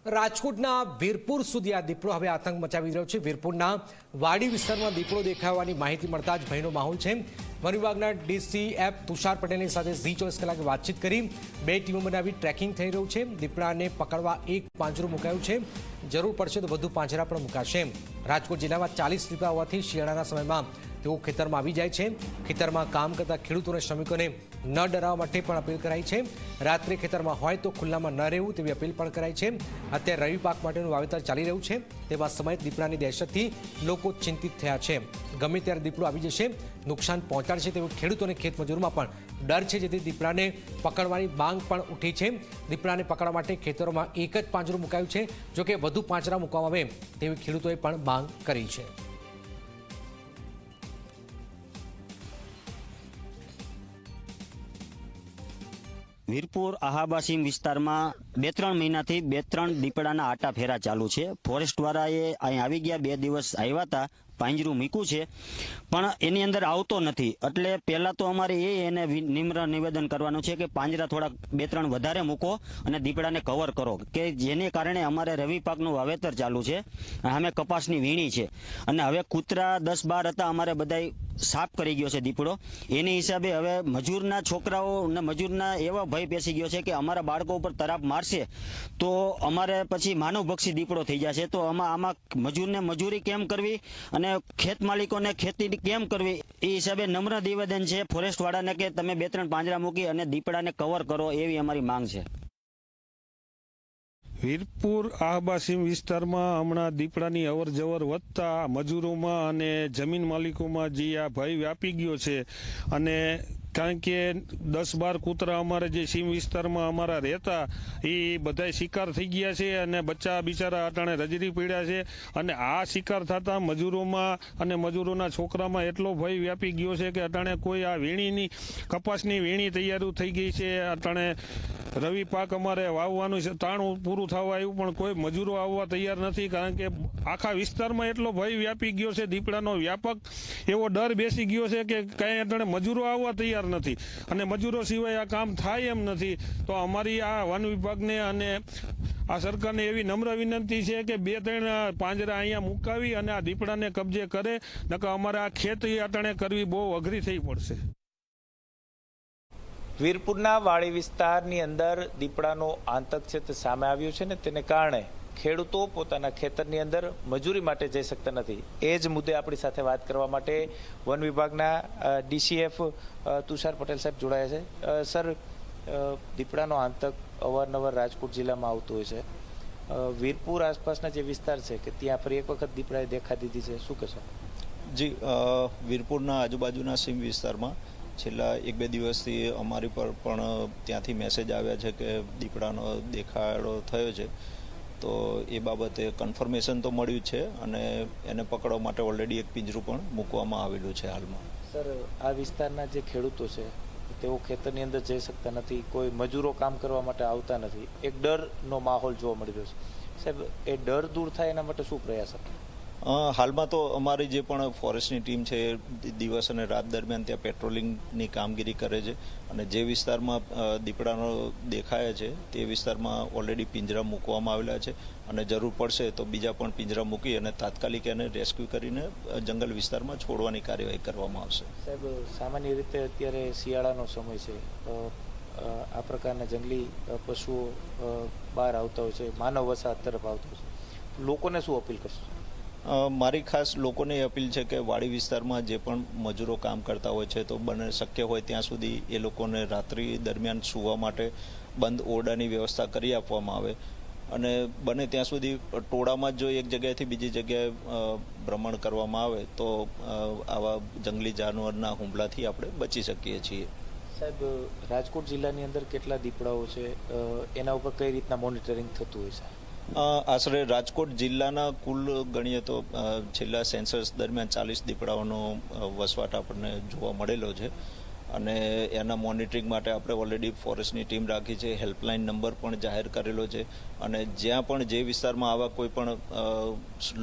રાજકોટના વીરપુર સુધી આ દીપડો હવે આતંક મચાવી રહ્યો છે। વીરપુરના વાડી વિસ્તારમાં દીપડો દેખાવાની માહિતી મળતા જ ભયનો માહોલ છે। વન વિભાગના ડીસીએફ તુષાર પટેલની સાથે ઝી 24 કલાકે વાતચીત કરી 2 ટીમો બનાવી ટ્રેકિંગ થઈ રહ્યું છે। દીપડાને પકડવા એક પાંજરું મુકાયું છે, જરૂર પડશે તો વધુ પાંજરા પણ મુકાશે। રાજકોટ જિલ્લામાં 40 દીપડા હોવાથી શિયાળાના સમયમાં તેઓ ખેતરમાં આવી જાય છે। ખેતરમાં કામ કરતા ખેડૂતોને શ્રમિકોને ન ડરાવવા માટે પણ અપીલ કરાઈ છે। રાત્રે ખેતરમાં હોય તો ખુલ્લામાં ન રહેવું તેવી અપીલ પણ કરાઈ છે। અત્યારે રવિ પાક માટેનું વાવેતર ચાલી રહ્યું છે, તેવા સમયે દીપડાની દહેશતથી લોકો ચિંતિત થયા છે। ગમે ત્યારે દીપડો આવી જશે, નુકસાન પહોંચાડશે તેવું ખેડૂતોને ખેતમજૂરમાં પણ ડર છે, જેથી દીપડાને પકડવાની માંગ પણ ઉઠી છે। દીપડાને પકડવા માટે ખેતરોમાં એક જ પાંજરું મુકાયું છે, જોકે વધુ પાંજરા મૂકવામાં આવે તેવી ખેડૂતોએ પણ માંગ કરી છે। વીરપુર આહાબાસીમ વિસ્તારમાં 2-3 મહિનાથી 2-3 દીપડાના આટા ફેરા ચાલુ છે। ફોરેસ્ટવાળાએ અહીં આવી ગયા 2 દિવસ આવ્યા હતા, પાંજરું મૂક્યું છે, પણ એની અંદર આવતો નથી। એટલે પહેલાં તો અમારે એને નિમ્ર નિવેદન કરવાનું છે કે પાંજરા થોડાક 2-3 વધારે મૂકો અને દીપડાને કવર કરો, કે જેને કારણે અમારે રવિ પાકનું વાવેતર ચાલુ છે, અમે કપાસની વીણી છે અને હવે કૂતરા 10-12 હતા, અમારે બધાય સાફ કરી ગયો છે દીપડો। એની હિસાબે હવે મજૂરના છોકરાઓ અને મજૂરના એવા ભય બેસી ગયો છે કે અમારા બાળકો ઉપર તરાપ મારશે તો અમારે પછી માનવભક્ષી દીપડો થઈ જશે। તો આમાં મજૂરને મજૂરી કેમ કરવી અને ખેત માલિકોને ખેતી કેમ કરવી, એ હિસાબે નમ્ર નિવેદન છે ફોરેસ્ટ વાળાને કે તમે 2-3 પાંજરા મૂકી અને દીપડાને કવર કરો, એવી અમારી માંગ છે। વીરપુર આહબાસીમ વિસ્તારમાં હમણાં દીપડાની અવર જવર વધતા મજૂરોમાં અને જમીન માલિકોમાં જે આ ભય વ્યાપી ગયો છે। અને કારણ કે 10-12 કૂતરા અમારે જે સીમ વિસ્તારમાં અમારા રહેતા એ બધાય શિકાર થઈ ગયા છે અને બચ્ચા બિચારા અટાણે રજરી પડ્યા છે। અને આ શિકાર થતા મજૂરોમાં અને મજૂરોના છોકરામાં એટલો ભય વ્યાપી ગયો છે કે અટાણે કોઈ આ વીણીની કપાસની વીણી તૈયારી થઈ ગઈ છે। અટાણે રવિ પાક અમારે વાવવાનું છે, તાણું પૂરું થવા આવ્યું, પણ કોઈ મજૂરો આવવા તૈયાર નથી, કારણ કે આખા વિસ્તારમાં એટલો ભય વ્યાપી ગયો છે। દીપડાનો વ્યાપક એવો ડર બેસી ગયો છે કે કાંઈ અટાણે મજૂરો આવવા તૈયાર નથી અને મજૂરો સિવાય આ કામ થાય એમ નથી। તો અમારી આ વન વિભાગને અને આ સરકારને એવી નમ્ર વિનંતી છે કે 2-3 પાંજરા અહીંયા મુકાવી અને આ દીપડાને કબજે કરે, નકર અમારે આ ખેતી અટાણે કરવી બહુ અઘરી થઈ પડશે। વીરપુરના વાડી વિસ્તારની અંદર દીપડાનો આતંક છે તે સામે આવ્યો છે ને તેને કારણે ખેડૂતો પોતાના ખેતરની અંદર મજૂરી માટે જઈ શકતા નથી। એ જ મુદ્દે આપણી સાથે વાત કરવા માટે વન વિભાગના ડીસીએફ તુષાર પટેલ સાહેબ જોડાયા છે। સર, દીપડાનો આતંક અવારનવાર રાજકોટ જિલ્લામાં આવતો હોય છે, વીરપુર આસપાસના જે વિસ્તાર છે કે ત્યાં ફરી એક વખત દીપડાએ દેખા દીધી છે, શું કહેશો? જી, વીરપુરના આજુબાજુના સીમ વિસ્તારમાં છેલ્લા 1-2 દિવસથી અમારી પર પણ ત્યાંથી મેસેજ આવ્યા છે કે દીપડાનો દેખાડો થયો છે। તો એ બાબતે કન્ફર્મેશન તો મળ્યું છે અને એને પકડવા માટે ઓલરેડી એક પિંજરું પણ મૂકવામાં આવેલું છે હાલમાં। સર, આ વિસ્તારના જે ખેડૂતો છે તેઓ ખેતરની અંદર જઈ શકતા નથી, કોઈ મજૂરો કામ કરવા માટે આવતા નથી, એક ડરનો માહોલ જોવા મળી રહ્યો છે। સાહેબ, એ ડર દૂર થાય એના માટે શું પ્રયાસ આપે? હાલમાં તો અમારી જે પણ ફોરેસ્ટની ટીમ છે દિવસ અને રાત દરમિયાન ત્યાં પેટ્રોલિંગની કામગીરી કરે છે અને જે વિસ્તારમાં દીપડાનો દેખાય છે તે વિસ્તારમાં ઓલરેડી પિંજરા મૂકવામાં આવેલા છે અને જરૂર પડશે તો બીજા પણ પિંજરા મૂકી અને તાત્કાલિક એને રેસ્ક્યુ કરીને જંગલ વિસ્તારમાં છોડવાની કાર્યવાહી કરવામાં આવશે। સાહેબ, સામાન્ય રીતે અત્યારે શિયાળાનો સમય છે, આ પ્રકારના જંગલી પશુઓ બહાર આવતા હોય છે, માનવ વસાહત તરફ આવતા હોય છે, લોકોને શું અપીલ કરશો? મારી ખાસ લોકોને અપીલ છે કે વાડી વિસ્તારમાં જે પણ મજૂરો કામ કરતા હોય છે તો બને શક્ય હોય ત્યાં સુધી એ લોકોને રાત્રિ દરમિયાન સૂવા માટે બંધ ઓરડાની વ્યવસ્થા કરી આપવામાં આવે અને બને ત્યાં સુધી ટોળામાં જો એક જગ્યાએથી બીજી જગ્યાએ ભ્રમણ કરવામાં આવે તો આવા જંગલી જાનવરના હુમલાથી આપણે બચી શકીએ છીએ। સાહેબ, રાજકોટ જિલ્લાની અંદર કેટલા દીપડાઓ છે, એના ઉપર કઈ રીતના મોનિટરિંગ થતું હોય છે? આશરે રાજકોટ જિલ્લાના કુલ ગણીએ તો છેલ્લા સેન્સસ દરમિયાન 40 દીપડાઓનો વસવાટ આપણને જોવા મળેલો છે અને એના મોનિટરિંગ માટે આપણે ઓલરેડી ફોરેસ્ટની ટીમ રાખી છે, હેલ્પલાઇન નંબર પણ જાહેર કરેલો છે અને જ્યાં પણ જે વિસ્તારમાં આવા કોઈ પણ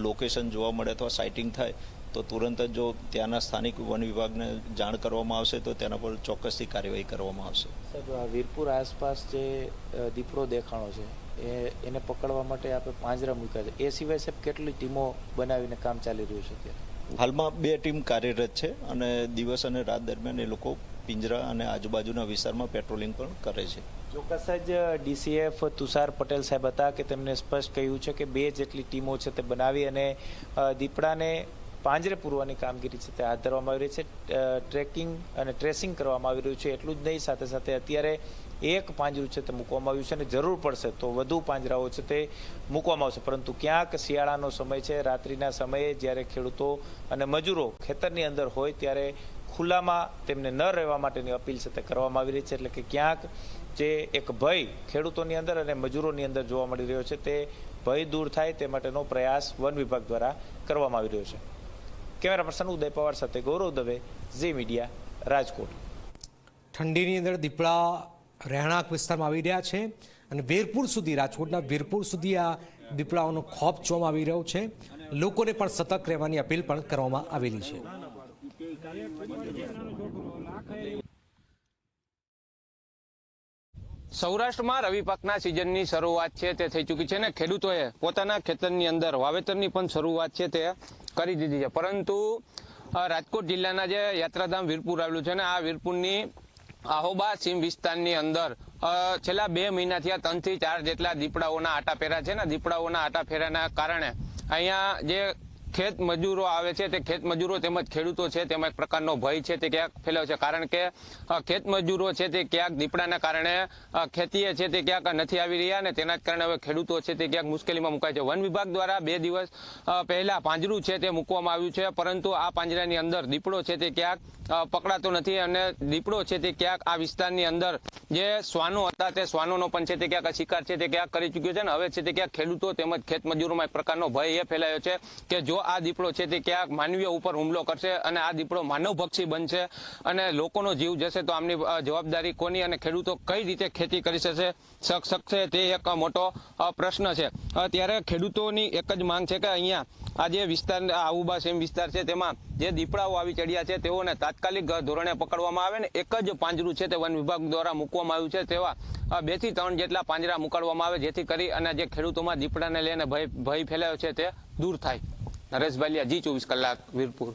લોકેશન જોવા મળે અથવા સાઇટિંગ થાય તો તુરંત જ જો ત્યાંના સ્થાનિક વન વિભાગને જાણ કરવામાં આવશે તો તેના પર ચોક્કસથી કાર્યવાહી કરવામાં આવશે। સાહેબ, વીરપુર આસપાસ જે દીપડો દેખાણો છે એને પકડવા માટે આપણે પાંજરા મૂક્યા છે. એ સિવાય સાહેબ કેટલી ટીમો બનાવીને કામ ચાલી રહ્યું છે અત્યારે? હાલમાં 2 ટીમ કાર્યરત છે અને દિવસ અને રાત દરમિયાન એ લોકો પિંજરા અને આજુબાજુના વિસ્તારમાં પેટ્રોલિંગ પણ કરે છે. ચોક્કસ જ DCF તુષાર પટેલ સાહેબ હતા કે તેમને સ્પષ્ટ કહ્યું છે કે 2 જેટલી ટીમો છે તે બનાવી અને દીપડાને પાંજરે પૂરવાની કામગીરી છે તે હાથ ધરવામાં આવી રહી છે. ટ્રેકિંગ અને ટ્રેસિંગ કરવામાં આવી રહ્યું છે. એટલું જ નહીં, સાથે સાથે અત્યારે 1 પાંજરું છે તે મૂકવામાં આવ્યું છે અને જરૂર પડશે તો વધુ પાંજરાઓ છે તે મૂકવામાં આવશે. પરંતુ ક્યાંક શિયાળાનો સમય છે, રાત્રિના સમયે જ્યારે ખેડૂતો અને મજૂરો ખેતરની અંદર હોય ત્યારે ખુલ્લામાં તેમને ન રહેવા માટેની અપીલ છે તે કરવામાં આવી રહી છે. એટલે કે ક્યાંક જે એક ભય ખેડૂતોની અંદર અને મજૂરોની અંદર જોવા મળી રહ્યો છે તે ભય દૂર થાય તે માટેનો પ્રયાસ વન વિભાગ દ્વારા કરવામાં આવી રહ્યો છે. કેમેરા પર્સન ઉદય પવાર સાથે ગૌરવ દવે, ઝી મીડિયા, રાજકોટ. ઠંડીની અંદર દીપડા રહેણાંક વિસ્તારમાં આવી રહ્યા છે અને વીરપુર સુધી, રાજકોટના વીરપુર સુધી આ દીપડાઓનો ખોફ જોવામાં આવી રહ્યો છે. લોકોને પણ સતર્ક રહેવાની અપીલ પણ કરવામાં આવેલી છે. સૌરાષ્ટ્રમાં રવિ પાકના સિઝનની શરૂઆત છે તે થઈ ચૂકી છે ને ખેડૂતોએ પોતાના ખેતરની અંદર વાવેતરની પણ શરૂઆત છે તે કરી દીધી છે. પરંતુ રાજકોટ જિલ્લાના જે યાત્રાધામ વીરપુર આવેલું છે ને આ વીરપુરની આહોબા સીમ વિસ્તારની અંદર છેલ્લા 2 મહિનાથી 3 થી 4 જેટલા દીપડાઓના આટાફેરા છે ને દીપડાઓના આટાફેરાના કારણે અહીંયા જે ખેત મજૂરો આવે છે તે ખેત મજૂરો તેમજ ખેડૂતો છે તેમાં એક પ્રકારનો ભય છે તે ક્યાંક ફેલાયો છે. કારણ કે ખેત મજૂરો છે તે ક્યાંક દીપડાના કારણે ખેતીએ છે તે ક્યાંક નથી આવી રહ્યા અને તેના જ કારણે હવે ખેડૂતો છે તે ક્યાંક મુશ્કેલીમાં મુકાય છે. વન વિભાગ દ્વારા 2 દિવસ પહેલા પાંજરું છે તે મૂકવામાં આવ્યું છે, પરંતુ આ પાંજરાની અંદર દીપડો છે તે ક્યાંક પકડાતો નથી અને દીપડો છે તે ક્યાંક આ વિસ્તારની અંદર જે શ્વાનો હતા તે શ્વાનોનો પણ છે તે ક્યાંક શિકાર છે તે ક્યાંક કરી ચૂક્યો છે. અને હવે છે તે ક્યાંક ખેડૂતો તેમજ ખેત મજૂરોમાં એક પ્રકારનો ભય એ ફેલાયો છે કે જો આ દીપડો છે તે ક્યાંક માનવીય ઉપર હુમલો કરશે અને આ દીપડો માનવભક્ષી બનશે અને લોકોનો જીવ જશે તો આમની જવાબદારી કોની અને ખેડૂતો કઈ રીતે ખેતી કરી શકશે તે એક મોટો પ્રશ્ન છે. ત્યારે ખેડૂતોની એક જ માંગ છે કે અહીંયા આ જે વિસ્તાર આહુબા સીમ વિસ્તાર છે તેમાં જે દીપડાઓ આવી ચડ્યા છે તેઓને તાત્કાલિક ધોરણે પકડવામાં આવે ને એક જ પાંજરું છે તે વન વિભાગ દ્વારા મૂકવામાં આવ્યું છે. તેવા 2 થી 3 જેટલા પાંજરા મૂકવામાં આવે જેથી કરી અને જે ખેડૂતોમાં દીપડાને લઈને ભય ફેલાયો છે તે દૂર થાય. નરેશ બાલિયા, G24 કલાક, વીરપુર.